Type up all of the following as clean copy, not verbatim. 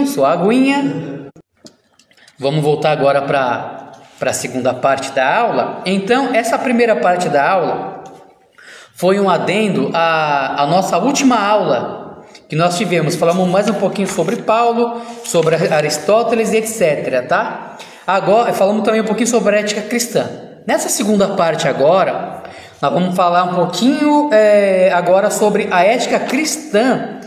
Sua aguinha. Vamos voltar agora para a segunda parte da aula. Então, essa primeira parte da aula foi um adendo à nossa última aula que nós tivemos. Falamos mais um pouquinho sobre Paulo, sobre Aristóteles, etc. Tá? Agora, falamos também um pouquinho sobre a ética cristã. Nessa segunda parte agora, nós vamos falar um pouquinho agora sobre a ética cristã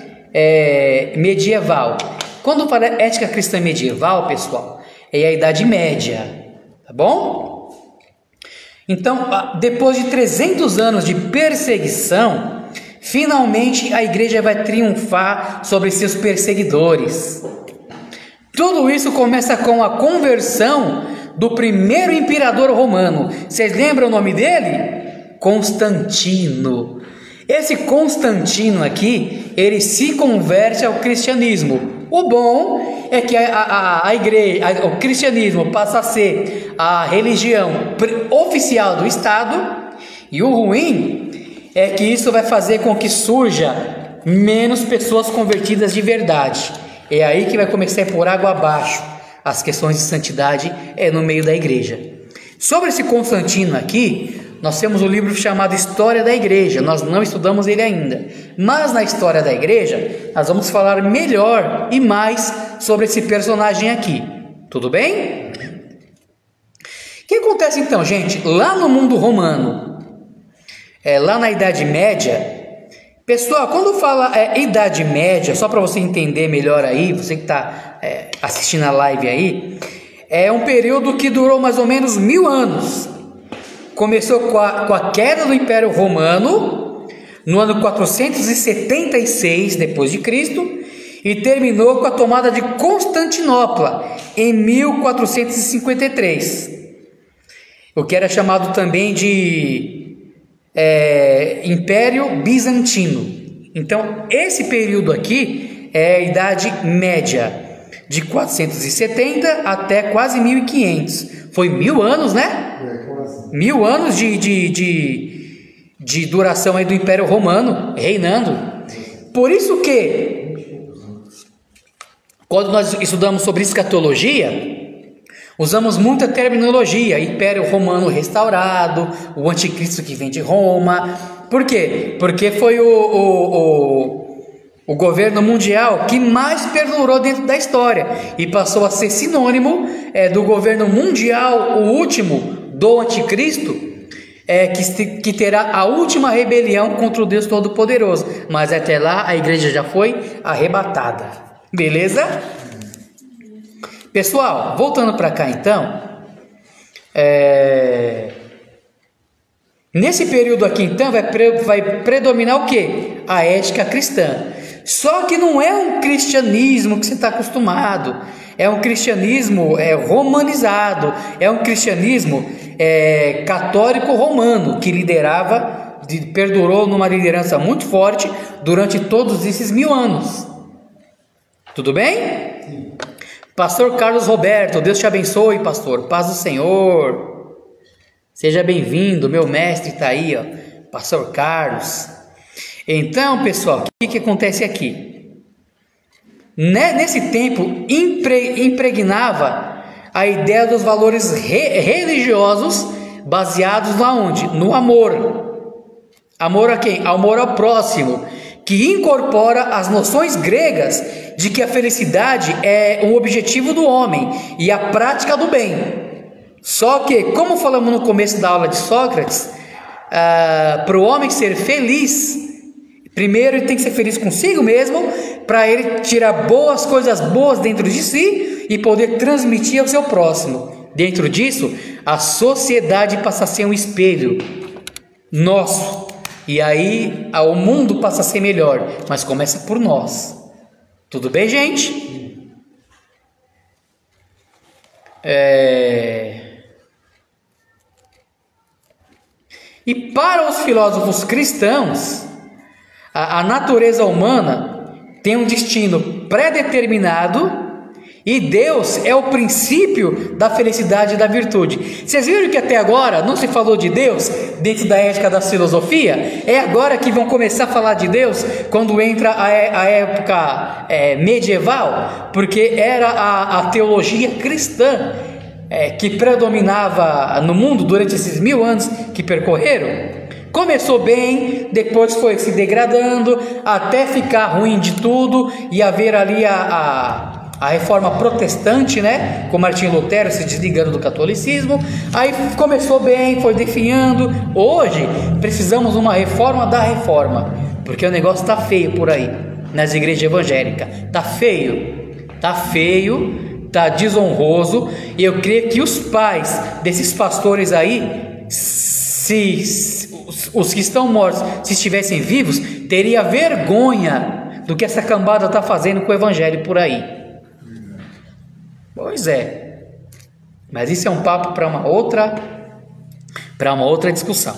medieval. Quando fala ética cristã medieval, pessoal, é a Idade Média, tá bom? Então, depois de 300 anos de perseguição, finalmente a igreja vai triunfar sobre seus perseguidores. Tudo isso começa com a conversão do primeiro imperador romano. Vocês lembram o nome dele? Constantino. Esse Constantino aqui, ele se converte ao cristianismo. O bom é que a igreja, o cristianismo passa a ser a religião oficial do Estado, e o ruim é que isso vai fazer com que surja menos pessoas convertidas de verdade. É aí que vai começar a ir por água abaixo as questões de santidade no meio da igreja. Sobre esse Constantino aqui, nós temos um livro chamado História da Igreja. Nós não estudamos ele ainda, mas na História da Igreja nós vamos falar melhor e mais sobre esse personagem aqui. Tudo bem? O que acontece então, gente? Lá no mundo romano, lá na Idade Média, pessoal, quando fala Idade Média, só para você entender melhor aí, você que está assistindo a live aí, é um período que durou mais ou menos 1000 anos. Começou com a queda do Império Romano no ano 476 depois de Cristo e terminou com a tomada de Constantinopla em 1453, o que era chamado também de Império Bizantino. Então esse período aqui é a Idade Média, de 470 até quase 1500. Foi 1000 anos, né? 1000 anos de duração aí do Império Romano reinando. Por isso que, quando nós estudamos sobre escatologia, usamos muita terminologia: Império Romano restaurado, o anticristo que vem de Roma. Por quê? Porque foi o governo mundial que mais perdurou dentro da história e passou a ser sinônimo do governo mundial, o último, do anticristo, que terá a última rebelião contra o Deus Todo-Poderoso. Mas até lá a igreja já foi arrebatada. Beleza? Pessoal, voltando para cá então, nesse período aqui então vai predominar o quê? A ética cristã. Só que não é um cristianismo que você está acostumado. É um cristianismo romanizado. É um cristianismo católico romano, que perdurou numa liderança muito forte durante todos esses 1000 anos. Tudo bem? Sim. Pastor Carlos Roberto, Deus te abençoe, pastor. Paz do Senhor. Seja bem-vindo, meu mestre está aí, ó, pastor Carlos. Então, pessoal, o que acontece aqui? Nesse tempo, impregnava a ideia dos valores religiosos baseados na onde? No amor. Amor a quem? Amor ao próximo, que incorpora as noções gregas de que a felicidade é um objetivo do homem e a prática do bem. Só que, como falamos no começo da aula de Sócrates, para o homem ser feliz, primeiro ele tem que ser feliz consigo mesmo, para ele tirar coisas boas dentro de si e poder transmitir ao seu próximo. Dentro disso, a sociedade passa a ser um espelho nosso. E aí o mundo passa a ser melhor, mas começa por nós. Tudo bem, gente? E para os filósofos cristãos, a natureza humana tem um destino pré-determinado E Deus é o princípio da felicidade e da virtude. Vocês viram que até agora não se falou de Deus dentro da ética da filosofia? É agora que vão começar a falar de Deus, quando entra a época medieval, porque era a teologia cristã que predominava no mundo durante esses 1000 anos que percorreram. Começou bem, depois foi se degradando, até ficar ruim de tudo e haver ali a reforma protestante, né? Com Martinho Lutero se desligando do catolicismo. Aí começou bem, foi definhando. Hoje precisamos de uma reforma da reforma, porque o negócio está feio por aí, nas igrejas evangélicas. Está feio, está desonroso. E eu creio que os pais desses pastores aí, os que estão mortos, se estivessem vivos, teria vergonha do que essa cambada está fazendo com o evangelho por aí. Pois é, mas isso é um papo para uma outra discussão.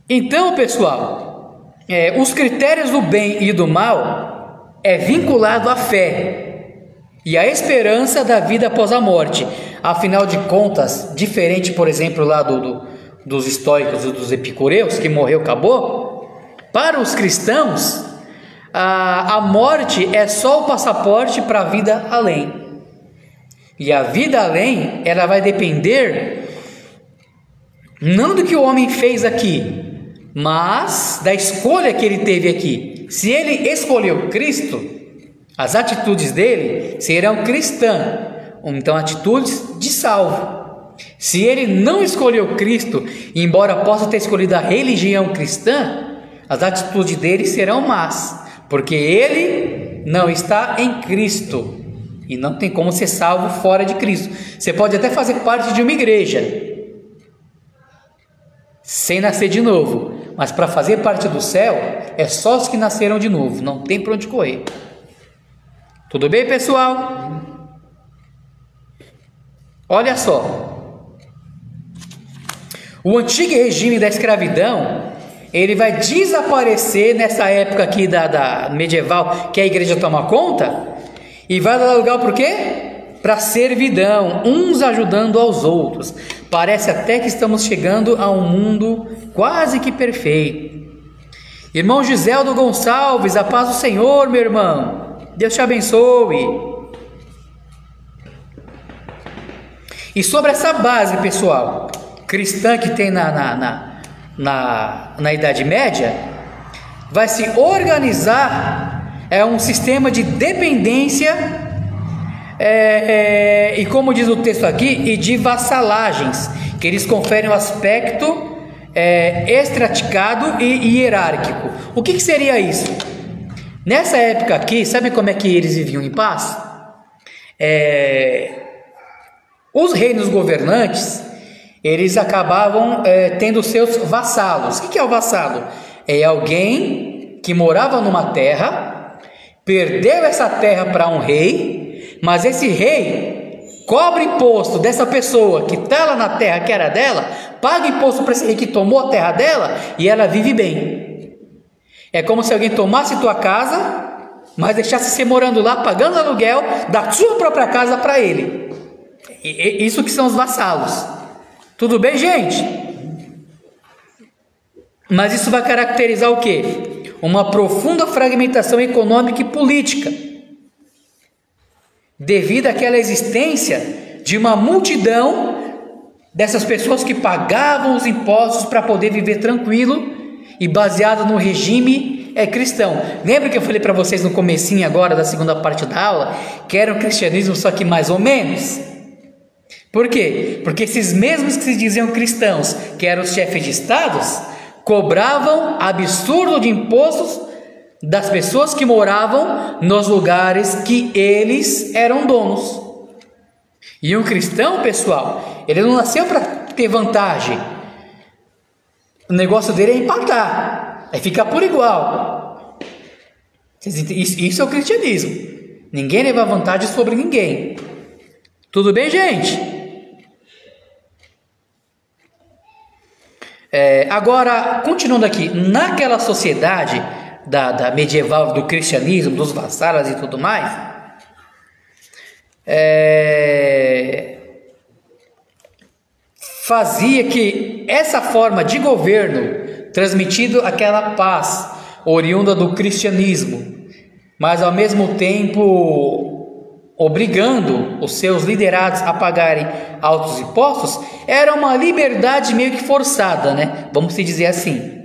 Então, pessoal, os critérios do bem e do mal é vinculado à fé e à esperança da vida após a morte. Afinal de contas, diferente, por exemplo, lá dos estoicos e dos epicureus, que morreu, acabou, para os cristãos, a morte é só o passaporte para a vida além. E a vida além, ela vai depender não do que o homem fez aqui, mas da escolha que ele teve aqui. Se ele escolheu Cristo, as atitudes dele serão cristãs, então atitudes de salvo. Se ele não escolheu Cristo, embora possa ter escolhido a religião cristã, as atitudes dele serão más, porque ele não está em Cristo e não tem como ser salvo fora de Cristo. Você pode até fazer parte de uma igreja sem nascer de novo, mas para fazer parte do céu é só os que nasceram de novo, não tem para onde correr. Tudo bem, pessoal? Olha só, o antigo regime da escravidão, ele vai desaparecer nessa época aqui da medieval, que a igreja toma conta, e vai dar lugar para o quê? Para servidão, uns ajudando aos outros. Parece até que estamos chegando a um mundo quase que perfeito. Irmão Giseldo Gonçalves, a paz do Senhor, meu irmão. Deus te abençoe. E sobre essa base, pessoal, cristã que tem na Idade Média, vai se organizar um sistema de dependência e como diz o texto aqui, e de vassalagens, que eles conferem um aspecto estraticado e hierárquico. O que seria isso? Nessa época aqui, sabe como é que eles viviam em paz? Os reinos governantes, eles acabavam tendo seus vassalos. O que é o vassalo? É alguém que morava numa terra, perdeu essa terra para um rei, mas esse rei cobra imposto dessa pessoa que está lá na terra que era dela, paga imposto para esse rei que tomou a terra dela e ela vive bem. É como se alguém tomasse tua casa, mas deixasse você morando lá, pagando aluguel da sua própria casa para ele. Isso que são os vassalos. Tudo bem, gente? Mas isso vai caracterizar o quê? Uma profunda fragmentação econômica e política, devido àquela existência de uma multidão dessas pessoas que pagavam os impostos para poder viver tranquilo e baseado no regime cristão. Lembra que eu falei para vocês no comecinho agora da segunda parte da aula que era um cristianismo só que mais ou menos? Por quê? Porque esses mesmos que se diziam cristãos, que eram os chefes de estados, cobravam absurdo de impostos das pessoas que moravam nos lugares que eles eram donos. E um cristão, pessoal, ele não nasceu para ter vantagem. O negócio dele é empatar, é ficar por igual. Isso é o cristianismo. Ninguém leva vantagem sobre ninguém. Tudo bem, gente? Agora, continuando aqui, naquela sociedade da medieval, do cristianismo, dos vassalos e tudo mais, fazia que essa forma de governo, transmitido aquela paz oriunda do cristianismo, mas ao mesmo tempo obrigando os seus liderados a pagarem altos impostos, era uma liberdade meio que forçada, né? Vamos se dizer assim.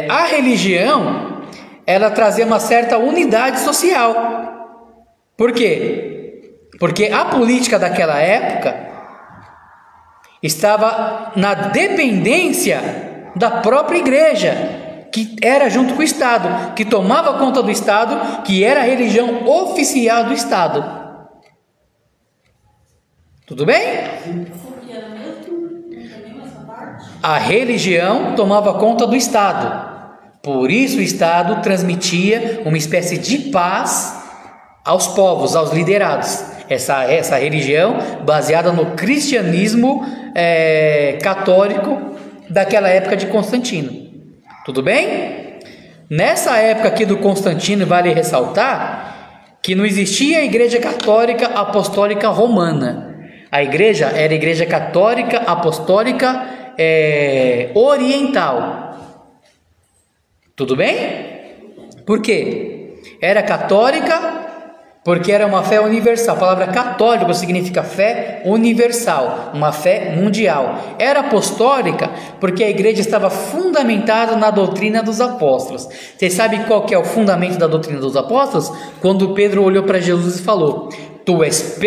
A religião, ela trazia uma certa unidade social. Por quê? Porque a política daquela época estava na dependência da própria igreja, que era junto com o Estado, que tomava conta do Estado, que era a religião oficial do Estado. Tudo bem? A religião tomava conta do Estado. Por isso o Estado transmitia uma espécie de paz aos povos, aos liderados. Essa religião baseada no cristianismo católico daquela época de Constantino. Tudo bem? Nessa época aqui do Constantino, vale ressaltar que não existia a Igreja Católica Apostólica Romana. A igreja era a Igreja Católica Apostólica Oriental. Tudo bem? Por quê? Era católica porque era uma fé universal. A palavra católico significa fé universal, uma fé mundial. Era apostólica porque a igreja estava fundamentada na doutrina dos apóstolos. Vocês sabem qual que é o fundamento da doutrina dos apóstolos? Quando Pedro olhou para Jesus e falou: Tu és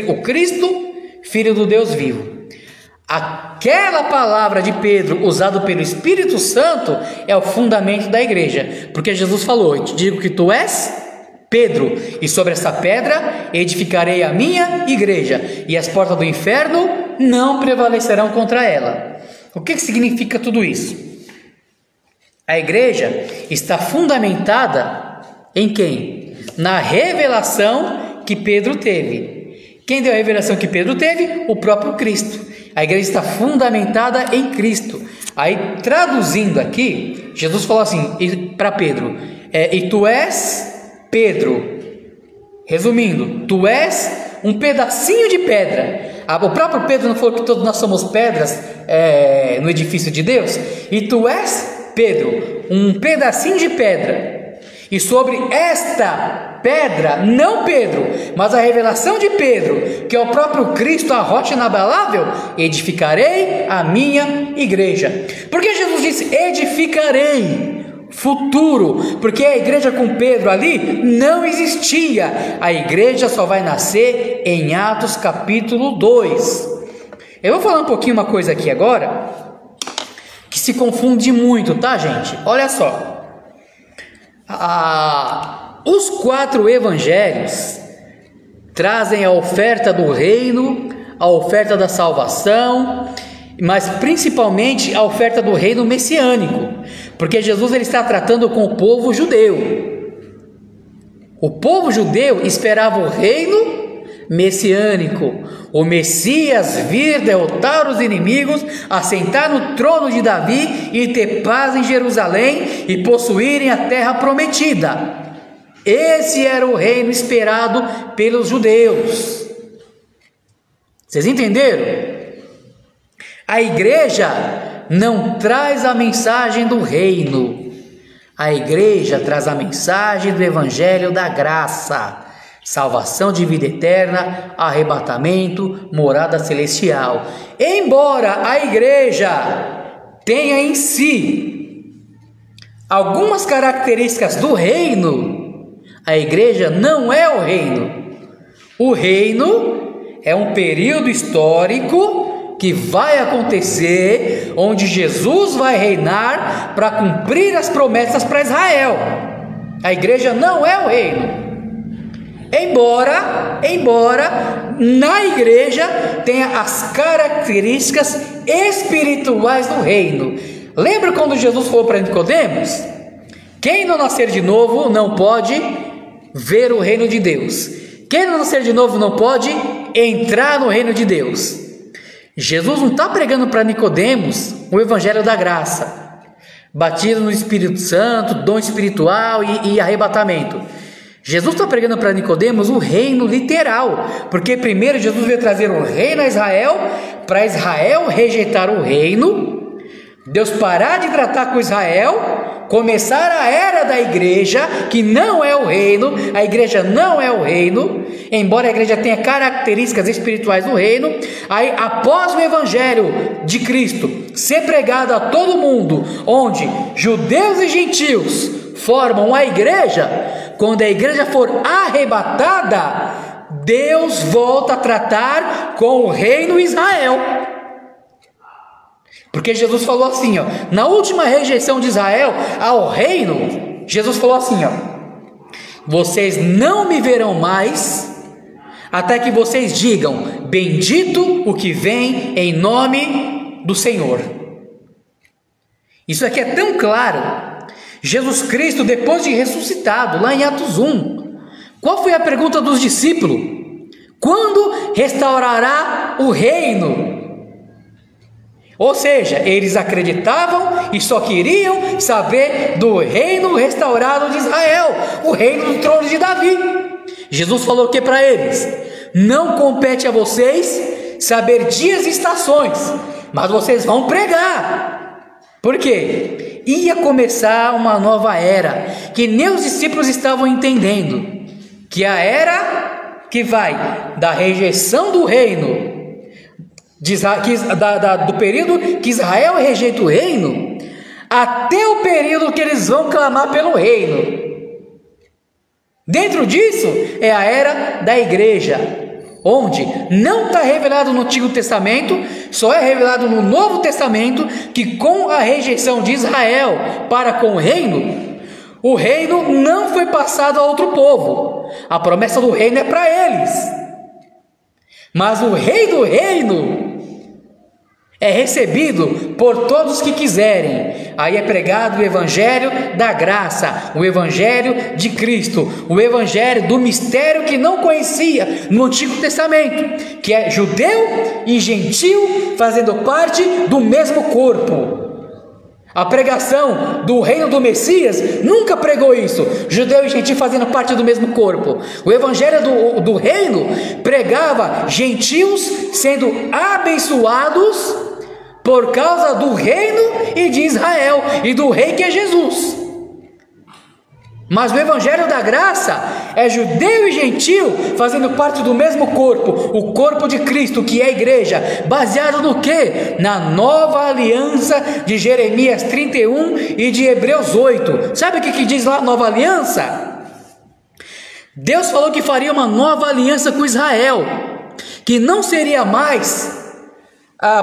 o Cristo, Filho do Deus vivo. Aquela palavra de Pedro, usada pelo Espírito Santo, é o fundamento da igreja. Porque Jesus falou: Eu te digo que tu és Pedro, e sobre essa pedra edificarei a minha igreja, e as portas do inferno não prevalecerão contra ela. O que significa tudo isso? A igreja está fundamentada em quem? Na revelação que Pedro teve. Quem deu a revelação que Pedro teve? O próprio Cristo. A igreja está fundamentada em Cristo. Aí, traduzindo aqui, Jesus falou assim para Pedro: e tu és Pedro. Resumindo, tu és um pedacinho de pedra. O próprio Pedro não falou que todos nós somos pedras no edifício de Deus? E tu és Pedro, um pedacinho de pedra. E sobre esta pedra, não Pedro, mas a revelação de Pedro, que é o próprio Cristo, a rocha inabalável, edificarei a minha igreja. Por que Jesus disse edificarei? Futuro, porque a igreja com Pedro ali não existia. A igreja só vai nascer em Atos capítulo 2. Eu vou falar um pouquinho uma coisa aqui agora que se confunde muito, tá, gente? Olha só, os 4 evangelhos trazem a oferta do reino, a oferta da salvação, mas principalmente a oferta do reino messiânico, porque Jesus ele está tratando com o povo judeu. O povo judeu esperava o reino messiânico, o Messias vir derrotar os inimigos, assentar no trono de Davi e ter paz em Jerusalém e possuírem a terra prometida. Esse era o reino esperado pelos judeus. Vocês entenderam? A igreja não traz a mensagem do reino. A igreja traz a mensagem do evangelho da graça, salvação de vida eterna, arrebatamento, morada celestial. Embora a igreja tenha em si algumas características do reino, a igreja não é o reino. O reino é um período histórico que vai acontecer, onde Jesus vai reinar para cumprir as promessas para Israel. A igreja não é o reino. Embora na igreja tenha as características espirituais do reino. Lembra quando Jesus falou para Nicodemos? Quem não nascer de novo não pode ver o reino de Deus. Quem não nascer de novo não pode entrar no reino de Deus. Jesus não está pregando para Nicodemos o evangelho da graça, batismo no Espírito Santo, dom espiritual e arrebatamento. Jesus está pregando para Nicodemos o reino literal, porque primeiro Jesus veio trazer o reino a Israel, para Israel rejeitar o reino, Deus parar de tratar com Israel, começar a era da igreja, que não é o reino, a igreja não é o reino, embora a igreja tenha características espirituais do reino. Aí, após o evangelho de Cristo ser pregado a todo mundo, onde judeus e gentios formam a igreja, quando a igreja for arrebatada, Deus volta a tratar com o reino Israel. Porque Jesus falou assim, ó, na última rejeição de Israel ao reino, Jesus falou assim, ó: vocês não me verão mais, até que vocês digam, bendito o que vem em nome do Senhor. Isso aqui é tão claro. Jesus Cristo, depois de ressuscitado, lá em Atos 1, qual foi a pergunta dos discípulos? Quando restaurará o reino? Ou seja, eles acreditavam e só queriam saber do reino restaurado de Israel, o reino do trono de Davi. Jesus falou o que para eles? Não compete a vocês saber dias e estações, mas vocês vão pregar. Por quê? Ia começar uma nova era, que nem os discípulos estavam entendendo, que a era que vai da rejeição do reino, do período que Israel rejeita o reino, até o período que eles vão clamar pelo reino. Dentro disso é a era da igreja, onde não está revelado no Antigo Testamento, só é revelado no Novo Testamento, que com a rejeição de Israel para com o reino não foi passado a outro povo. A promessa do reino é para eles, mas o rei do reino é recebido por todos que quiserem. Aí é pregado o evangelho da graça, o evangelho de Cristo, o evangelho do mistério que não conhecia no Antigo Testamento, que é judeu e gentil fazendo parte do mesmo corpo. A pregação do reino do Messias nunca pregou isso, judeu e gentil fazendo parte do mesmo corpo. O evangelho do reino pregava gentios sendo abençoados por causa do reino e de Israel, e do rei que é Jesus. Mas o evangelho da graça é judeu e gentil fazendo parte do mesmo corpo, o corpo de Cristo, que é a igreja, baseado no quê? Na nova aliança de Jeremias 31 e de Hebreus 8. Sabe o que diz lá a nova aliança? Deus falou que faria uma nova aliança com Israel, que não seria mais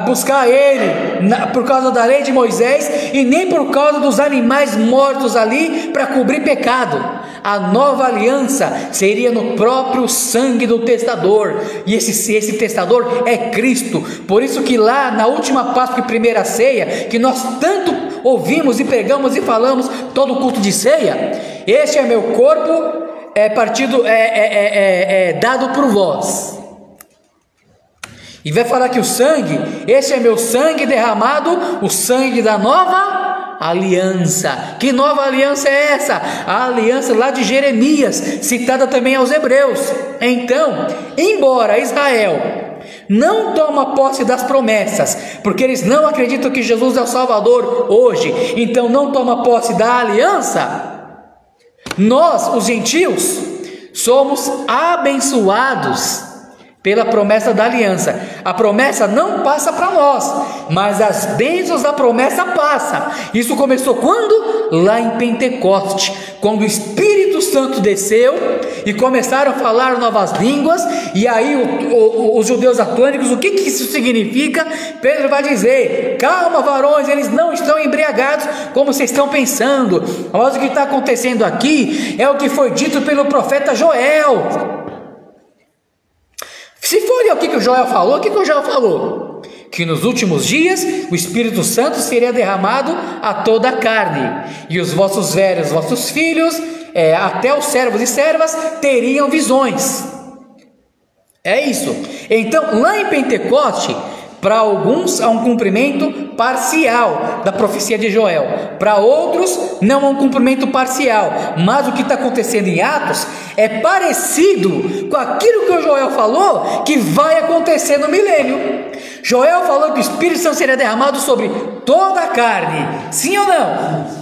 buscar ele por causa da lei de Moisés, e nem por causa dos animais mortos ali para cobrir pecado. A nova aliança seria no próprio sangue do testador, e esse testador é Cristo. Por isso que lá na última Páscoa e primeira ceia, que nós tanto ouvimos e pregamos e falamos todo o culto de ceia, este é meu corpo, dado por vós. E vai falar que o sangue, esse é meu sangue derramado, o sangue da nova aliança. Que nova aliança é essa? A aliança lá de Jeremias, citada também aos Hebreus. Então, embora Israel não toma posse das promessas, porque eles não acreditam que Jesus é o Salvador hoje, então não toma posse da aliança, nós, os gentios, somos abençoados pela promessa da aliança. A promessa não passa para nós, mas as bênçãos da promessa passam. Isso começou quando? Lá em Pentecoste, quando o Espírito Santo desceu e começaram a falar novas línguas. E aí os judeus atônicos, o que isso significa? Pedro vai dizer: calma, varões, eles não estão embriagados como vocês estão pensando, mas o que está acontecendo aqui é o que foi dito pelo profeta Joel. Se for o que o Joel falou, o que o Joel falou? Que nos últimos dias o Espírito Santo seria derramado a toda a carne, e os vossos velhos, vossos filhos, até os servos e servas teriam visões. É isso. Então, lá em Pentecoste, para alguns há um cumprimento parcial da profecia de Joel, para outros não há um cumprimento parcial, mas o que está acontecendo em Atos é parecido com aquilo que o Joel falou que vai acontecer no milênio. Joel falou que o Espírito Santo seria derramado sobre toda a carne, sim ou não?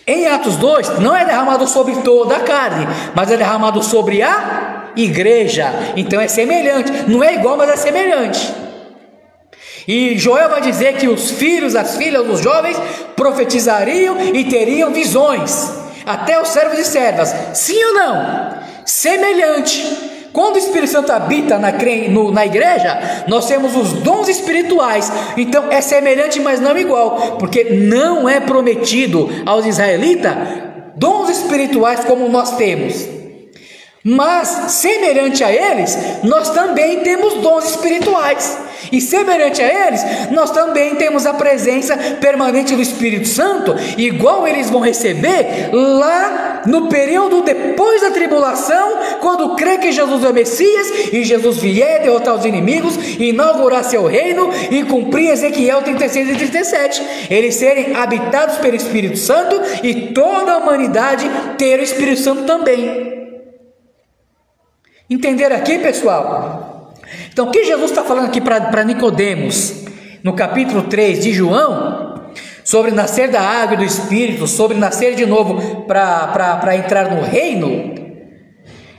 Em Atos 2, não é derramado sobre toda a carne, mas é derramado sobre a igreja. Então é semelhante, não é igual, mas é semelhante. E Joel vai dizer que os filhos, as filhas, os jovens profetizariam e teriam visões, até os servos e servas, sim ou não? Semelhante. Quando o Espírito Santo habita na igreja, nós temos os dons espirituais. Então é semelhante, mas não igual, porque não é prometido aos israelitas dons espirituais como nós temos. Mas semelhante a eles, nós também temos dons espirituais. E semelhante a eles, nós também temos a presença permanente do Espírito Santo, igual eles vão receber lá no período depois da tribulação, quando crê que Jesus é o Messias, e Jesus vier derrotar os inimigos, inaugurar seu reino, e cumprir Ezequiel 36 e 37, eles serem habitados pelo Espírito Santo, e toda a humanidade ter o Espírito Santo também. Entenderam aqui, pessoal? Então, o que Jesus está falando aqui para Nicodemos, no capítulo 3 de João, sobre nascer da água e do Espírito, sobre nascer de novo para entrar no reino,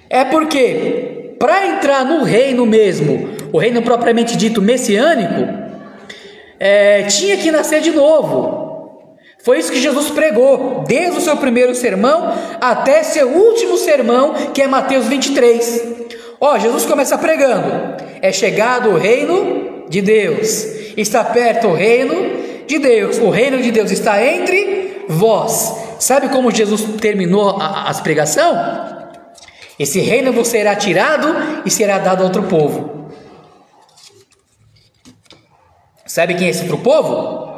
é porque, para entrar no reino mesmo, o reino propriamente dito messiânico, tinha que nascer de novo. Foi isso que Jesus pregou, desde o seu primeiro sermão até seu último sermão, que é Mateus 23. Jesus começa pregando: é chegado o reino de Deus, está perto o reino de Deus, o reino de Deus está entre vós. Sabe como Jesus terminou a pregação? Esse reino vos será tirado e será dado a outro povo. Sabe quem é esse outro povo?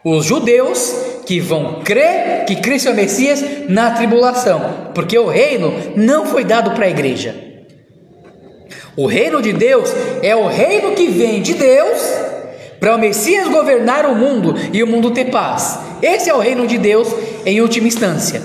Os judeus que vão crer que Cristo é o Messias na tribulação, porque o reino não foi dado para a igreja. O reino de Deus é o reino que vem de Deus para o Messias governar o mundo e o mundo ter paz. Esse é o reino de Deus em última instância.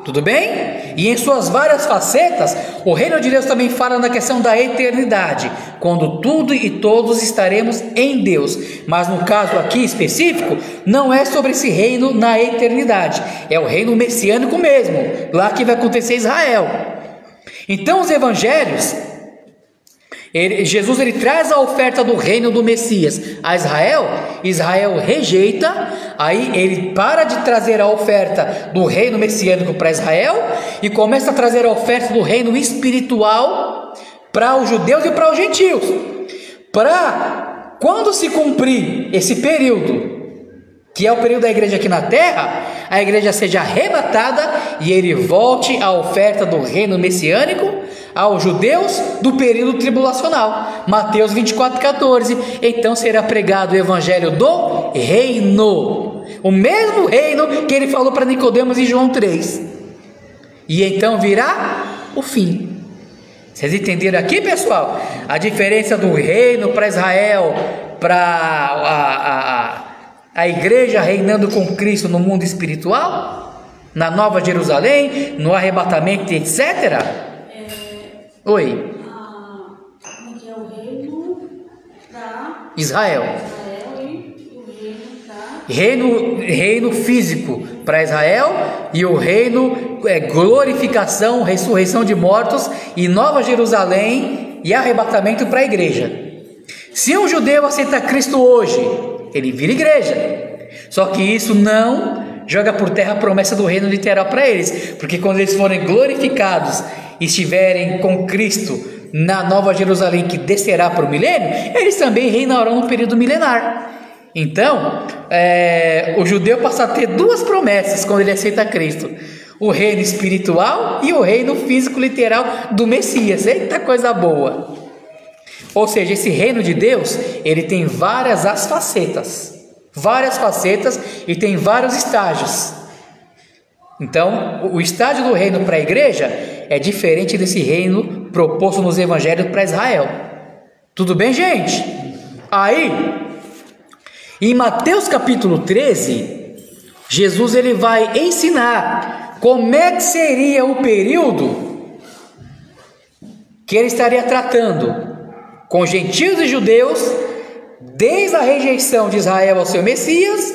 Tudo bem? E em suas várias facetas, o reino de Deus também fala na questão da eternidade, quando tudo e todos estaremos em Deus. Mas no caso aqui específico, não é sobre esse reino na eternidade, é o reino messiânico mesmo, lá que vai acontecer em Israel. Então os evangelhos, Jesus traz a oferta do reino do Messias a Israel, Israel rejeita, aí ele para de trazer a oferta do reino messiânico para Israel e começa a trazer a oferta do reino espiritual para os judeus e para os gentios, para quando se cumprir esse período, que é o período da igreja aqui na terra, a igreja seja arrebatada e ele volte à oferta do reino messiânico aos judeus do período tribulacional. Mateus 24:14. Então será pregado o evangelho do reino, o mesmo reino que ele falou para Nicodemos em João 3. E então virá o fim. Vocês entenderam aqui, pessoal? A diferença do reino para Israel, para a igreja reinando com Cristo no mundo espiritual, na Nova Jerusalém, no arrebatamento, etc. Oi. Que é o reino para Israel. E o reino para Reino físico para Israel, e o reino glorificação, ressurreição de mortos e Nova Jerusalém e arrebatamento para a igreja. Se um judeu aceita Cristo hoje, ele vira igreja. Só que isso não joga por terra a promessa do reino literal para eles, porque quando eles forem glorificados e estiverem com Cristo na Nova Jerusalém, que descerá para o milênio, eles também reinarão no período milenar. Então, o judeu passa a ter duas promessas quando ele aceita Cristo: o reino espiritual e o reino físico literal do Messias. Eita coisa boa! Ou seja, esse reino de Deus, ele tem várias facetas e tem vários estágios. Então, o estágio do reino para a igreja é diferente desse reino proposto nos evangelhos para Israel. Tudo bem, gente? Aí, em Mateus capítulo 13, Jesus ele vai ensinar como é que seria o período que ele estaria tratando com gentios e judeus, desde a rejeição de Israel ao seu Messias,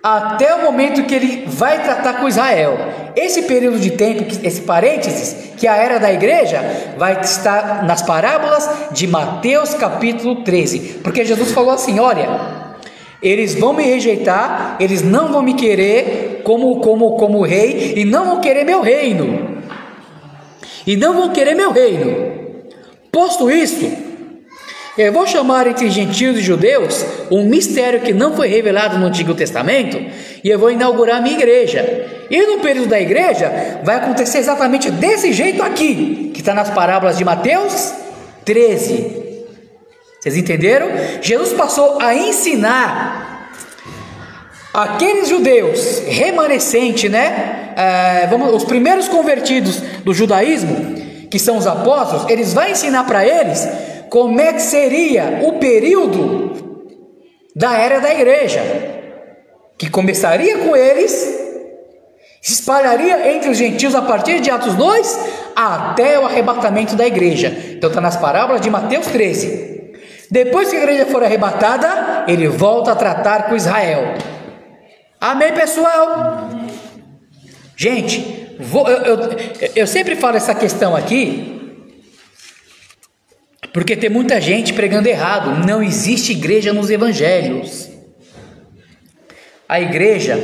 até o momento que ele vai tratar com Israel. Esse período de tempo, esse parênteses, que é a era da igreja, vai estar nas parábolas de Mateus capítulo 13, porque Jesus falou assim: olha, eles vão me rejeitar, eles não vão me querer como rei, e não vão querer meu reino, Posto isso, eu vou chamar entre gentios e judeus um mistério que não foi revelado no Antigo Testamento, e eu vou inaugurar a minha igreja. E no período da igreja vai acontecer exatamente desse jeito aqui, que está nas parábolas de Mateus 13. Vocês entenderam? Jesus passou a ensinar aqueles judeus remanescentes, os primeiros convertidos do judaísmo, que são os apóstolos. Eles vão ensinar para eles como é que seria o período da era da igreja, que começaria com eles, se espalharia entre os gentios a partir de Atos 2 até o arrebatamento da igreja. Então está nas parábolas de Mateus 13. Depois que a igreja for arrebatada, ele volta a tratar com Israel. Amém, pessoal? Gente, eu sempre falo essa questão aqui, porque tem muita gente pregando errado. Não existe igreja nos evangelhos. A igreja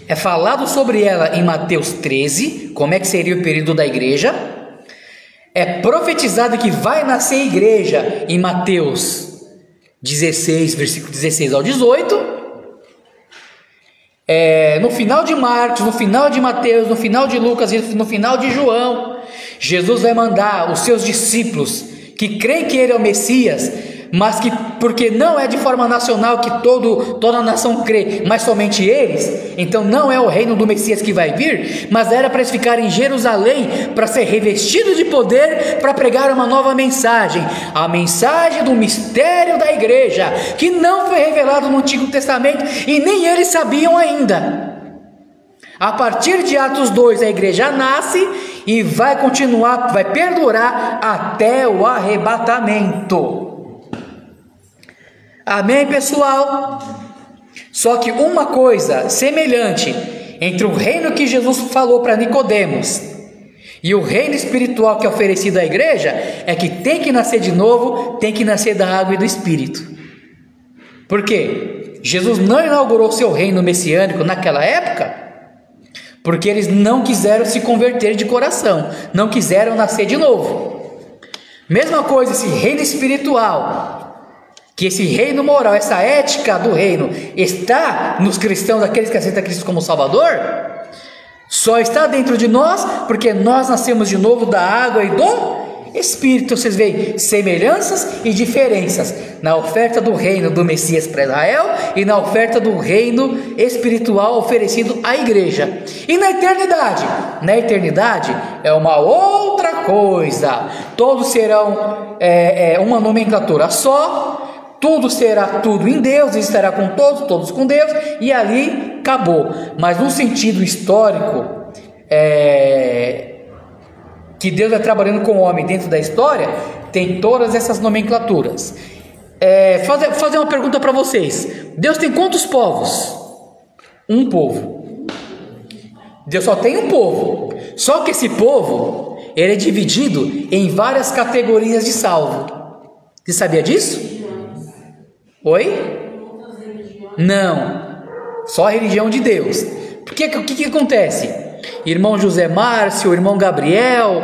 é falado sobre ela em Mateus 13, como é que seria o período da igreja. É profetizado que vai nascer igreja em Mateus 16, versículo 16 ao 18. No final de Marcos, no final de Mateus, no final de Lucas e no final de João, Jesus vai mandar os seus discípulos que creem que ele é o Messias, mas que, porque não é de forma nacional que toda a nação crê, mas somente eles, então não é o reino do Messias que vai vir, mas era para eles ficarem em Jerusalém, para ser revestidos de poder, para pregar uma nova mensagem, a mensagem do mistério da igreja, que não foi revelado no Antigo Testamento, e nem eles sabiam ainda. A partir de Atos 2, a igreja nasce e vai continuar, vai perdurar até o arrebatamento. Amém, pessoal? Só que uma coisa semelhante entre o reino que Jesus falou para Nicodemos e o reino espiritual que é oferecido à igreja é que tem que nascer de novo, tem que nascer da água e do Espírito. Por quê? Jesus não inaugurou seu reino messiânico naquela época porque eles não quiseram se converter de coração, não quiseram nascer de novo. Mesma coisa, esse reino espiritual, que esse reino moral, essa ética do reino está nos cristãos, aqueles que aceitam Cristo como Salvador, só está dentro de nós porque nós nascemos de novo da água e do Espírito. Vocês veem semelhanças e diferenças na oferta do reino do Messias para Israel e na oferta do reino espiritual oferecido à igreja. E na eternidade? Na eternidade é uma outra coisa. Todos serão uma nomenclatura só, tudo será tudo em Deus, Ele estará com todos, todos com Deus, e ali acabou. Mas no sentido histórico, que Deus vai trabalhando com o homem dentro da história, tem todas essas nomenclaturas. Fazer uma pergunta para vocês: Deus tem quantos povos? Um povo. Deus só tem um povo. Só que esse povo, ele é dividido em várias categorias de salvo. Você sabia disso? Oi? Não. Só a religião de Deus. Porque o que acontece? Irmão José Márcio, irmão Gabriel,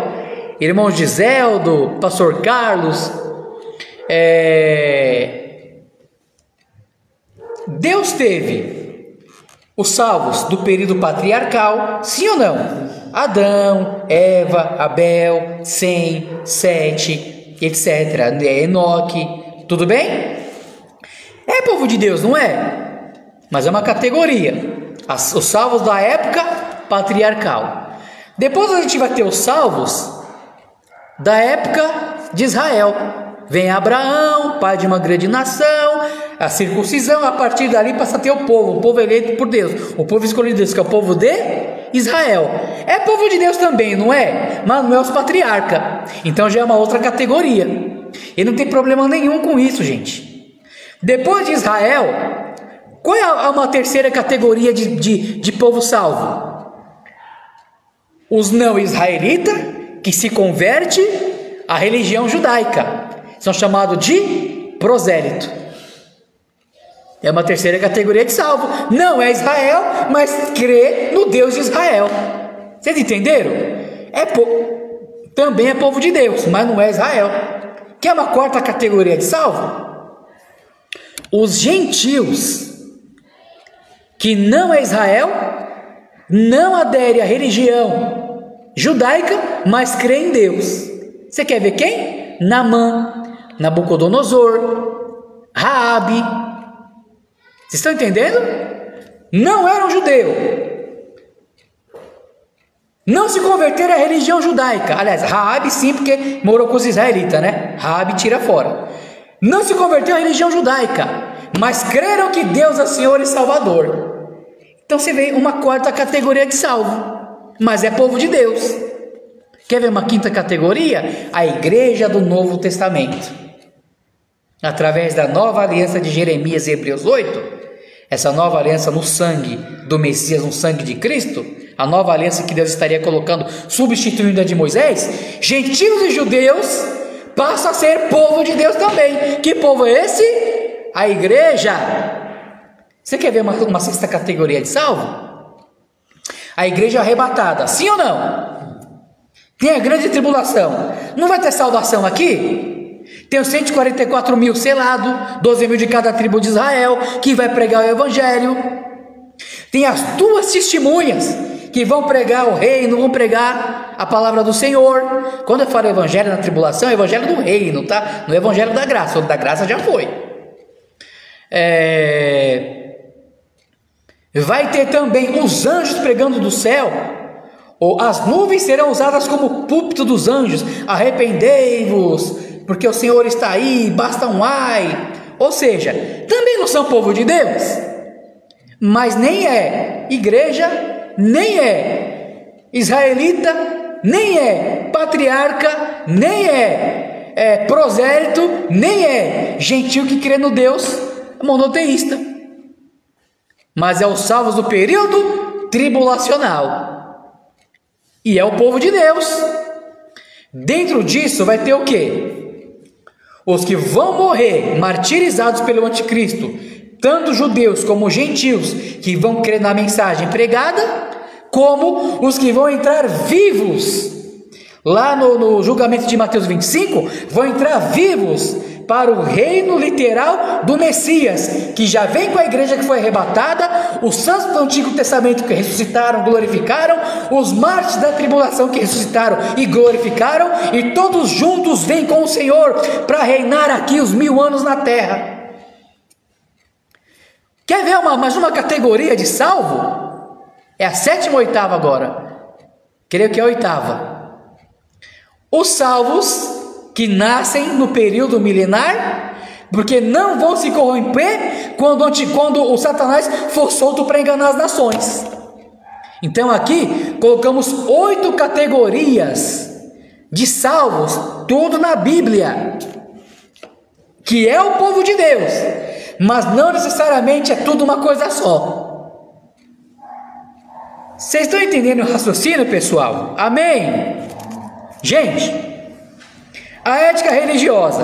irmão Giseldo, pastor Carlos, Deus teve os salvos do período patriarcal, sim ou não? Adão, Eva, Abel, Sem, Sete, etc. Enoque, tudo bem? É povo de Deus, não é? Mas é uma categoria. Os salvos da época patriarcal. Depois a gente vai ter os salvos da época de Israel. Vem Abraão, pai de uma grande nação, a circuncisão, a partir dali passa a ter o povo eleito por Deus, o povo escolhido de Deus, que é o povo de Israel. É povo de Deus também, não é? Mas não é os patriarcas, então já é uma outra categoria, e não tem problema nenhum com isso, gente. Depois de Israel, qual é uma terceira categoria de povo salvo? Os não israelitas, que se converte à religião judaica, são chamados de prosélito. É uma terceira categoria de salvo. Não é Israel, mas crê no Deus de Israel. Vocês entenderam? Também é povo de Deus, mas não é Israel. Que é uma quarta categoria de salvo? Os gentios, que não é Israel, não adere à religião judaica, mas crê em Deus. Você quer ver quem? Naamã, Nabucodonosor, Raabe. Vocês estão entendendo? Não era um judeu, não se converteram à religião judaica. Aliás, Raabe sim, porque morou com os israelitas, né? Raabe tira fora. Não se converteu à religião judaica, mas creram que Deus é Senhor e Salvador. Então você vê uma quarta categoria de salvo, mas é povo de Deus. Quer ver uma quinta categoria? A igreja do Novo Testamento. Através da nova aliança de Jeremias e Hebreus 8, essa nova aliança no sangue do Messias, no sangue de Cristo, a nova aliança que Deus estaria colocando, substituindo a de Moisés, gentios e judeus passam a ser povo de Deus também. Que povo é esse? A igreja. Você quer ver uma sexta categoria de salvo? A igreja arrebatada, sim ou não? Tem a grande tribulação, não vai ter salvação aqui? Tem os 144 mil selados, 12 mil de cada tribo de Israel, que vai pregar o evangelho. Tem as duas testemunhas, que vão pregar o reino, vão pregar a palavra do Senhor. Quando eu falo evangelho na tribulação, é o evangelho do reino, tá? Não é evangelho da graça, o da graça já foi. Vai ter também os anjos pregando do céu, ou as nuvens serão usadas como púlpito dos anjos. Arrependei-vos, porque o Senhor está aí, basta um ai. Ou seja, também não são povo de Deus, mas nem é igreja, nem é israelita, nem é patriarca, nem é prosélito, nem é gentil que crê no Deus monoteísta, mas é os salvos do período tribulacional, e é o povo de Deus. Dentro disso vai ter o quê? Os que vão morrer martirizados pelo anticristo, tanto judeus como gentios, que vão crer na mensagem pregada, como os que vão entrar vivos, lá no julgamento de Mateus 25, vão entrar vivos para o reino literal do Messias, que já vem com a igreja que foi arrebatada, os santos do Antigo Testamento que ressuscitaram, glorificaram, os mártires da tribulação que ressuscitaram e glorificaram, e todos juntos vêm com o Senhor para reinar aqui os 1000 anos na terra. Quer ver mais uma categoria de salvo? É a 7ª ou 8ª agora? Creio que é a 8ª. Os salvos que nascem no período milenar, porque não vão se corromper quando o Satanás for solto para enganar as nações. Então aqui colocamos 8 categorias de salvos, tudo na Bíblia, que é o povo de Deus, mas não necessariamente é tudo uma coisa só. Vocês estão entendendo o raciocínio, pessoal? Amém? Gente, a ética religiosa.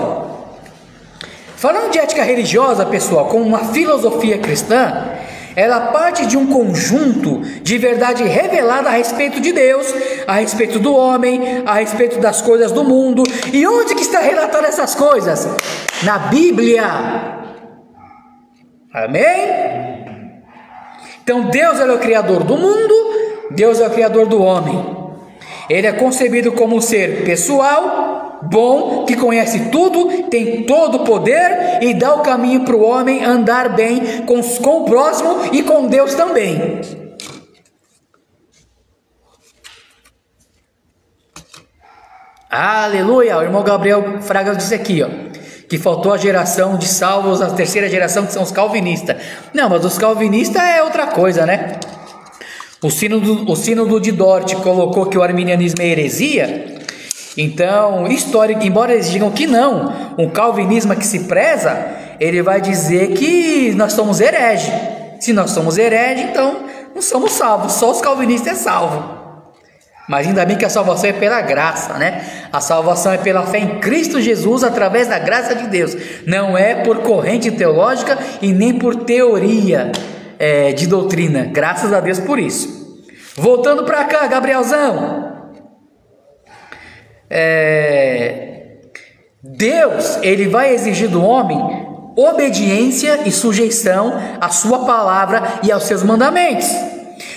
Falando de ética religiosa, pessoal, como uma filosofia cristã, ela parte de um conjunto de verdade revelada a respeito de Deus, a respeito do homem, a respeito das coisas do mundo. E onde que está relatada essas coisas? Na Bíblia. Amém? Então Deus é o criador do mundo, Deus é o criador do homem. Ele é concebido como um ser pessoal, bom, que conhece tudo, tem todo o poder e dá o caminho para o homem andar bem com o próximo e com Deus também. Aleluia! O irmão Gabriel Fraga disse aqui, que faltou a geração de salvos, a terceira geração, que são os calvinistas. Não, mas os calvinistas é outra coisa, né? O sínodo de Dort colocou que o arminianismo é heresia. Então, embora eles digam que não, um calvinismo que se preza, ele vai dizer que nós somos hereges. Se nós somos hereges, então não somos salvos, só os calvinistas é salvo. Mas ainda bem que a salvação é pela graça, né? A salvação é pela fé em Cristo Jesus, através da graça de Deus. Não é por corrente teológica e nem por teoria de doutrina. Graças a Deus por isso. Voltando para cá, Gabrielzão. Deus, ele vai exigir do homem obediência e sujeição à sua palavra e aos seus mandamentos.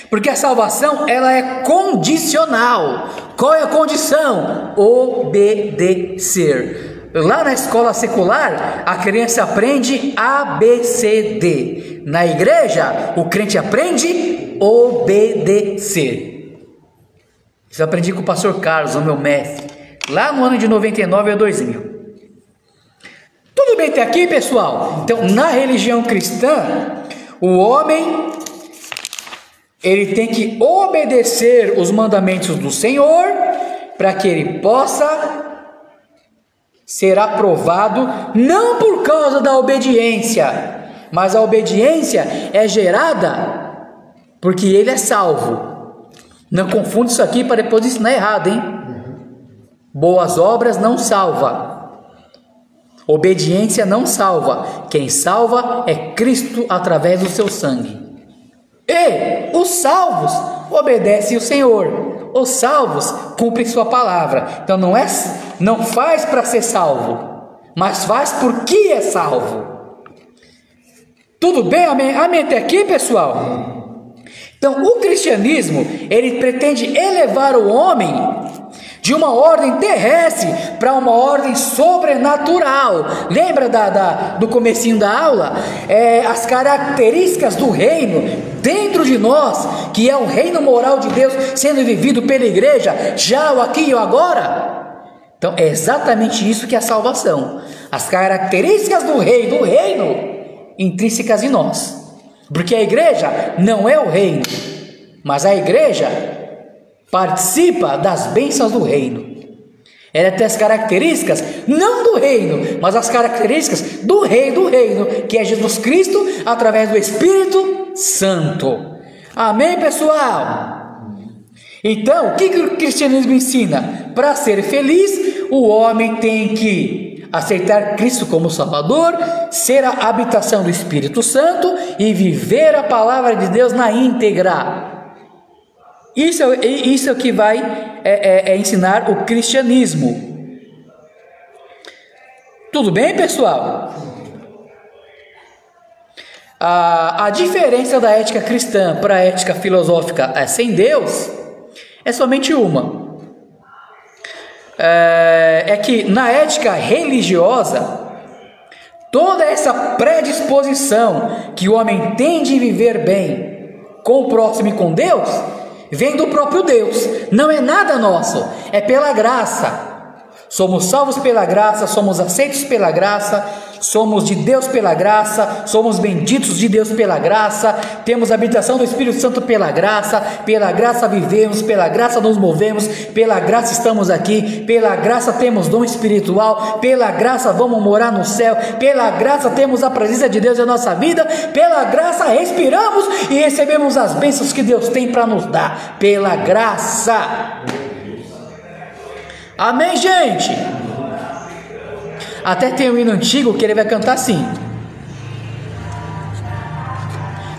Porque a salvação, ela é condicional. Qual é a condição? Obedecer. Lá na escola secular, a criança aprende ABCD. Na igreja, o crente aprende obedecer. Isso eu aprendi com o pastor Carlos, o meu mestre, lá no ano de 99 a 2000. Tudo bem até aqui, pessoal? Então, na religião cristã, o homem, ele tem que obedecer os mandamentos do Senhor para que ele possa ser aprovado, não por causa da obediência, mas a obediência é gerada porque ele é salvo. Não confunda isso aqui para depois ensinar errado, hein? Boas obras não salva. Obediência não salva. Quem salva é Cristo através do seu sangue. E os salvos obedecem o Senhor. Os salvos cumprem sua palavra. Então não faz para ser salvo, mas faz porque é salvo. Tudo bem? Amém? Amém até aqui, pessoal? Então, o cristianismo, ele pretende elevar o homem de uma ordem terrestre para uma ordem sobrenatural. Lembra do comecinho da aula? As características do reino dentro de nós, que é o reino moral de Deus sendo vivido pela igreja, já o aqui e o agora. Então, é exatamente isso que é a salvação. As características do reino intrínsecas em nós. Porque a igreja não é o reino, mas a igreja participa das bênçãos do reino. Ela tem as características, não do reino, mas as características do rei do reino, que é Jesus Cristo, através do Espírito Santo. Amém, pessoal? Então, o que o cristianismo ensina? Para ser feliz, o homem tem que aceitar Cristo como Salvador, ser a habitação do Espírito Santo e viver a palavra de Deus na íntegra. Isso é o que vai ensinar o cristianismo. Tudo bem, pessoal? A diferença da ética cristã para a ética filosófica sem Deus é somente uma. É que na ética religiosa, toda essa predisposição que o homem tem de viver bem com o próximo e com Deus, vem do próprio Deus, não é nada nosso, é pela graça. Somos salvos pela graça, somos aceitos pela graça, somos de Deus pela graça, somos benditos de Deus pela graça, temos a habitação do Espírito Santo pela graça vivemos, pela graça nos movemos, pela graça estamos aqui, pela graça temos dom espiritual, pela graça vamos morar no céu, pela graça temos a presença de Deus em nossa vida, pela graça respiramos e recebemos as bênçãos que Deus tem para nos dar, pela graça. Amém, gente? Até tem um hino antigo que ele vai cantar assim: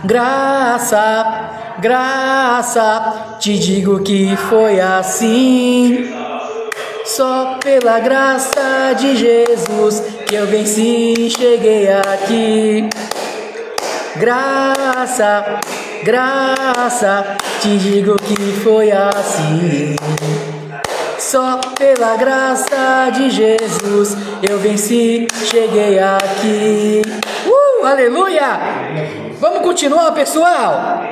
graça, graça, te digo que foi assim. Só pela graça de Jesus que eu venci e cheguei aqui. Graça, graça, te digo que foi assim. Só pela graça de Jesus eu venci, cheguei aqui. Aleluia! Vamos continuar, pessoal?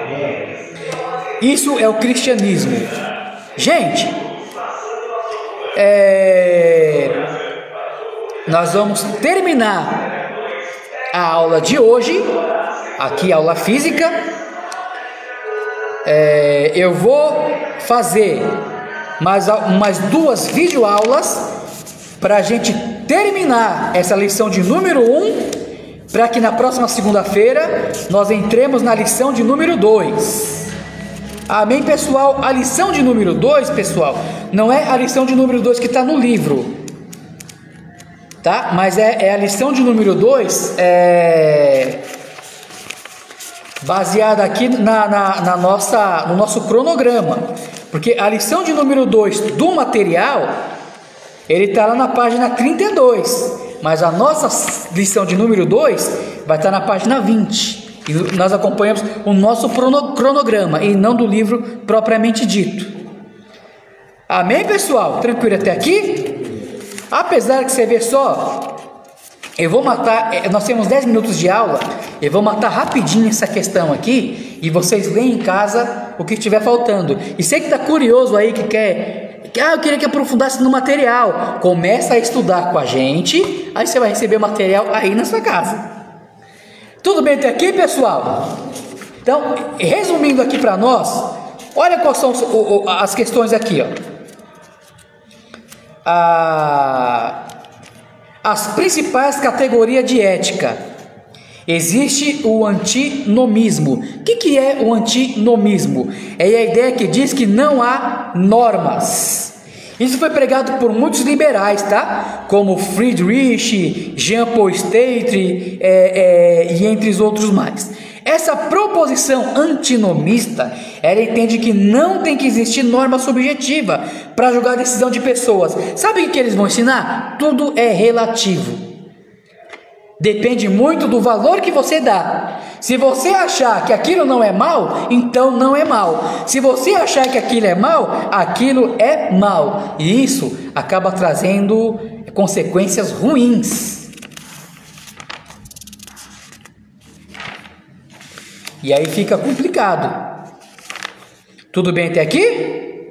Isso é o cristianismo. Gente, nós vamos terminar a aula de hoje, aqui a aula física. Eu vou fazer mais 2 videoaulas para a gente terminar essa lição de número 1, para que na próxima segunda-feira nós entremos na lição de número 2. Amém, pessoal? A lição de número 2, pessoal, não é a lição de número 2 que está no livro, tá? Mas é a lição de número 2, baseada aqui no nosso cronograma, porque a lição de número 2 do material, ele está lá na página 32, mas a nossa lição de número 2 vai estar na página 20, e nós acompanhamos o nosso cronograma, e não do livro propriamente dito. Amém, pessoal? Tranquilo até aqui? Apesar que você vê só, eu vou matar, nós temos 10 minutos de aula, eu vou matar rapidinho essa questão aqui, e vocês leem em casa o que estiver faltando. E você que está curioso aí, que quer... eu queria que aprofundasse no material. Começa a estudar com a gente, aí você vai receber o material aí na sua casa. Tudo bem até aqui, pessoal? Então, resumindo aqui para nós, olha quais são as questões aqui, ó. As principais categorias de ética. Existe o antinomismo. O que é o antinomismo? É a ideia que diz que não há normas. Isso foi pregado por muitos liberais, tá? Como Friedrich, Jean-Paul Sartre, e entre os outros mais. Essa proposição antinomista, ela entende que não tem que existir norma subjetiva para julgar a decisão de pessoas. Sabe o que eles vão ensinar? Tudo é relativo. Depende muito do valor que você dá. Se você achar que aquilo não é mal, então não é mal. Se você achar que aquilo é mal, aquilo é mal. E isso acaba trazendo consequências ruins. E aí fica complicado. Tudo bem até aqui?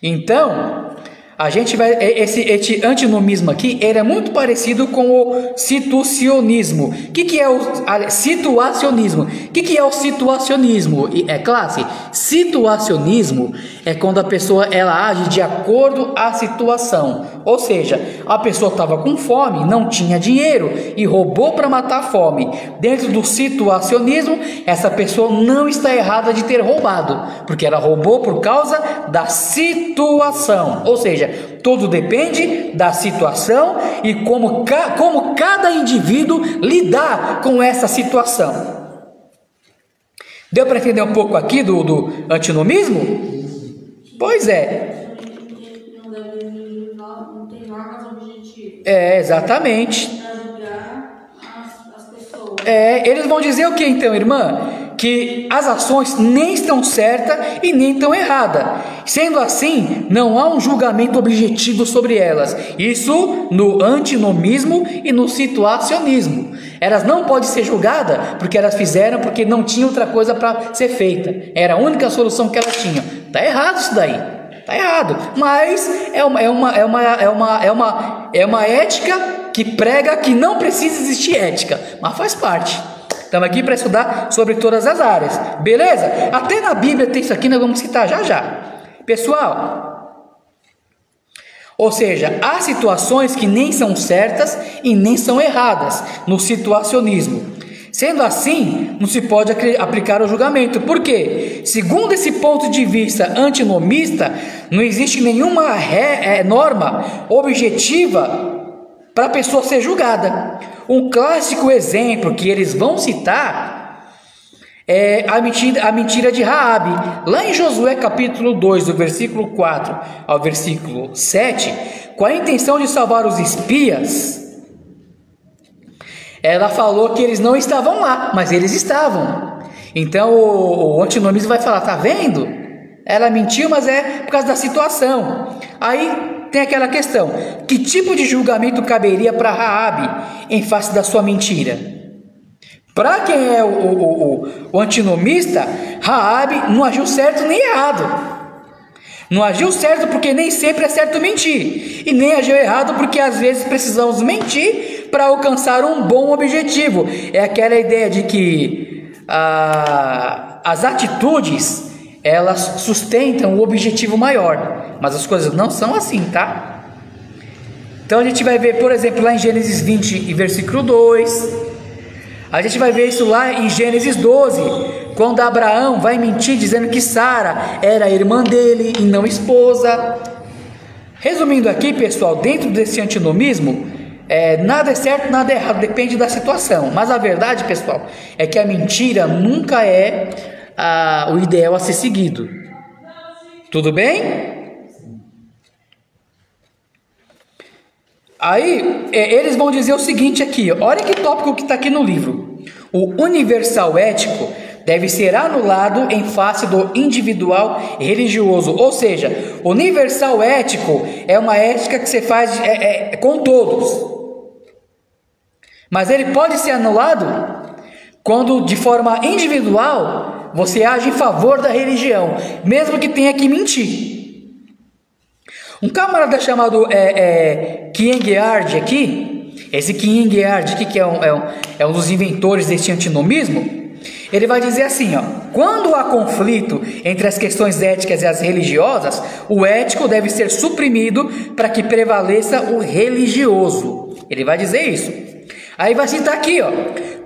Então, a gente vai, esse antinomismo aqui, ele é muito parecido com o situacionismo. O que é o situacionismo? O que é o situacionismo? Classe, situacionismo é quando a pessoa ela age de acordo à situação. Ou seja, a pessoa estava com fome, não tinha dinheiro e roubou para matar a fome. Dentro do situacionismo, essa pessoa não está errada de ter roubado, porque ela roubou por causa da situação. Ou seja, tudo depende da situação e como cada indivíduo lidar com essa situação. Deu para entender um pouco aqui do antinomismo? Pois é. Não tem normas objetivas. Exatamente. Para julgar as pessoas. Eles vão dizer o que então, irmã? Que as ações nem estão certas e nem estão erradas. Sendo assim, não há um julgamento objetivo sobre elas. Isso no antinomismo e no situacionismo. Elas não podem ser julgadas porque elas fizeram porque não tinha outra coisa para ser feita. Era a única solução que elas tinham. Está errado isso daí. Está errado. Mas é uma ética que prega que não precisa existir ética. Mas faz parte. Estamos aqui para estudar sobre todas as áreas, beleza? Até na Bíblia tem isso aqui, nós vamos citar já. Pessoal, ou seja, há situações que nem são certas e nem são erradas no situacionismo. Sendo assim, não se pode aplicar o julgamento. Por quê? Segundo esse ponto de vista antinomista, não existe nenhuma norma objetiva para a pessoa ser julgada. Um clássico exemplo que eles vão citar é a mentira de Raabe. Lá em Josué capítulo 2, do versículo 4 ao versículo 7, com a intenção de salvar os espias, ela falou que eles não estavam lá, mas eles estavam. Então o antinomista vai falar, tá vendo? Ela mentiu, mas é por causa da situação. Aí tem aquela questão, que tipo de julgamento caberia para Raabe em face da sua mentira? Para quem é o antinomista, Raabe não agiu certo nem errado. Não agiu certo porque nem sempre é certo mentir. E nem agiu errado porque às vezes precisamos mentir para alcançar um bom objetivo. É aquela ideia de que as atitudes, elas sustentam o objetivo maior. Mas as coisas não são assim, tá? Então a gente vai ver, por exemplo, lá em Gênesis 20 e versículo 2. A gente vai ver isso lá em Gênesis 12, quando Abraão vai mentir dizendo que Sara era irmã dele e não esposa. Resumindo aqui, pessoal, dentro desse antinomismo, nada é certo, nada é errado, depende da situação. Mas a verdade, pessoal, é que a mentira nunca é o ideal a ser seguido. Tudo bem? Aí, eles vão dizer o seguinte aqui, olha que tópico que está aqui no livro. O universal ético deve ser anulado em face do individual religioso. Ou seja, o universal ético é uma ética que você faz com todos. Mas ele pode ser anulado quando, de forma individual, você age em favor da religião, mesmo que tenha que mentir. Um camarada chamado Kierkegaard aqui, esse Kierkegaard aqui, que é um dos inventores desse antinomismo, ele vai dizer assim, ó, quando há conflito entre as questões éticas e as religiosas, o ético deve ser suprimido para que prevaleça o religioso. Ele vai dizer isso. Aí vai citar aqui, ó,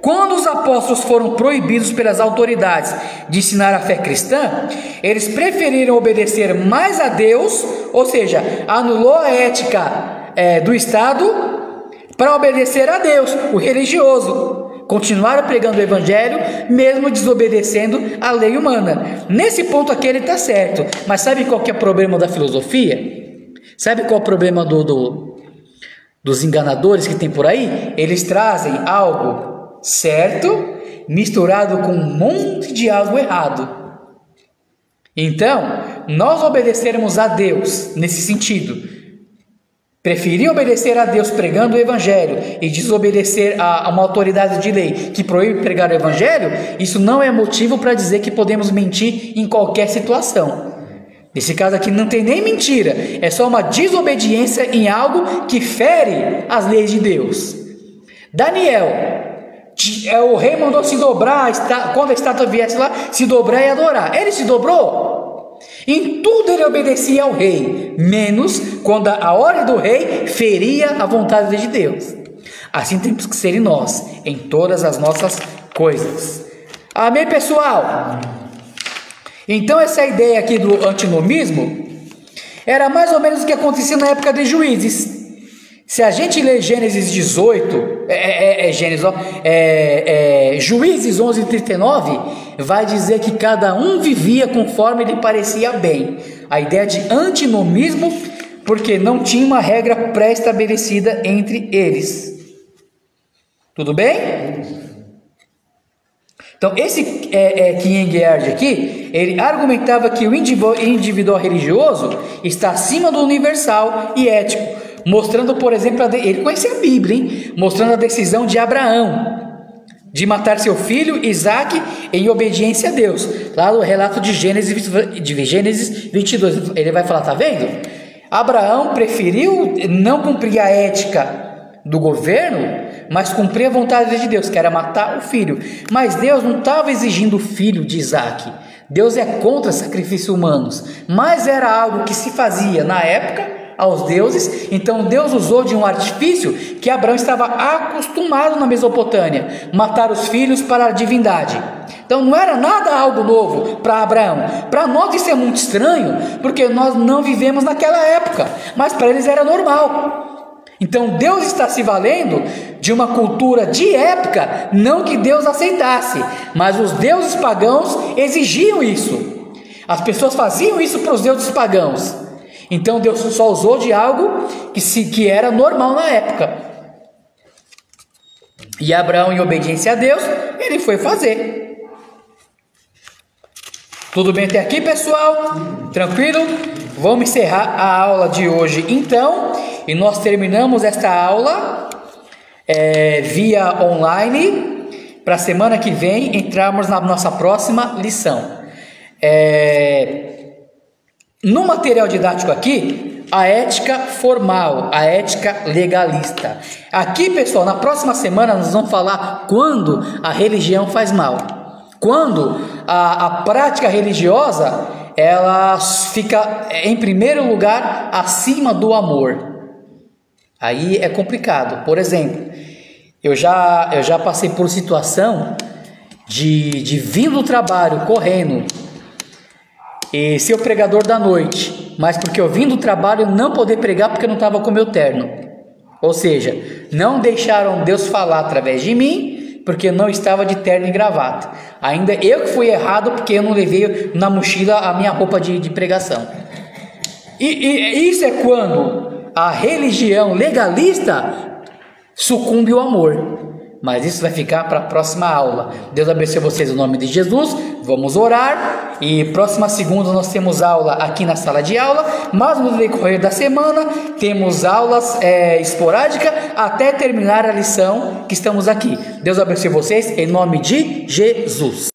quando os apóstolos foram proibidos pelas autoridades de ensinar a fé cristã, eles preferiram obedecer mais a Deus, ou seja, anulou a ética do Estado para obedecer a Deus, o religioso. Continuaram pregando o evangelho, mesmo desobedecendo a lei humana. Nesse ponto aqui ele está certo, mas sabe qual que é o problema da filosofia? Sabe qual é o problema dos enganadores que tem por aí? Eles trazem algo certo misturado com um monte de algo errado. Então, nós obedecermos a Deus nesse sentido, preferir obedecer a Deus pregando o evangelho e desobedecer a uma autoridade de lei que proíbe pregar o evangelho, isso não é motivo para dizer que podemos mentir em qualquer situação. Nesse caso aqui não tem nem mentira, é só uma desobediência em algo que fere as leis de Deus. Daniel, o rei mandou se dobrar, quando a estátua viesse lá, se dobrar e adorar. Ele se dobrou? Em tudo ele obedecia ao rei, menos quando a ordem do rei feria a vontade de Deus. Assim temos que ser nós, em todas as nossas coisas. Amém, pessoal? Então essa ideia aqui do antinomismo era mais ou menos o que acontecia na época de Juízes. Se a gente ler Gênesis 18, Juízes 11:39, vai dizer que cada um vivia conforme lhe parecia bem. A ideia de antinomismo, porque não tinha uma regra pré-estabelecida entre eles. Tudo bem? Então, esse Kierkegaard aqui, ele argumentava que o individual religioso está acima do universal e ético, mostrando, por exemplo, ele conhecia a Bíblia, hein? Mostrando a decisão de Abraão de matar seu filho Isaque em obediência a Deus. Lá no relato de Gênesis 22, ele vai falar, tá vendo? Abraão preferiu não cumprir a ética do governo, mas cumprir a vontade de Deus, que era matar o filho. Mas Deus não estava exigindo o filho de Isaque. Deus é contra sacrifícios humanos, mas era algo que se fazia na época aos deuses. Então Deus usou de um artifício que Abraão estava acostumado na Mesopotâmia, matar os filhos para a divindade. Então não era nada algo novo para Abraão. Para nós isso é muito estranho, porque nós não vivemos naquela época, mas para eles era normal. Então Deus está se valendo de uma cultura de época, não que Deus aceitasse, mas os deuses pagãos exigiam isso. As pessoas faziam isso para os deuses pagãos. Então Deus só usou de algo que era normal na época. E Abraão, em obediência a Deus, ele foi fazer. Tudo bem até aqui, pessoal? Tranquilo? Vamos encerrar a aula de hoje então. E nós terminamos esta aula via online, para a semana que vem entrarmos na nossa próxima lição. no material didático aqui, a ética formal, a ética legalista. Aqui, pessoal, na próxima semana nós vamos falar quando a religião faz mal. Quando a prática religiosa, ela fica em primeiro lugar acima do amor. Aí é complicado. Por exemplo, eu já passei por situação de vir do trabalho correndo e ser o pregador da noite, mas porque eu vim do trabalho não poder pregar porque eu não estava com meu terno. Ou seja, não deixaram Deus falar através de mim porque eu não estava de terno e gravata. Ainda eu que fui errado porque eu não levei na mochila a minha roupa de pregação. E isso é quando a religião legalista sucumbe ao amor. Mas isso vai ficar para a próxima aula. Deus abençoe vocês em nome de Jesus. Vamos orar. E próxima segunda nós temos aula aqui na sala de aula. Mas no decorrer da semana temos aulas esporádicas até terminar a lição que estamos aqui. Deus abençoe vocês em nome de Jesus.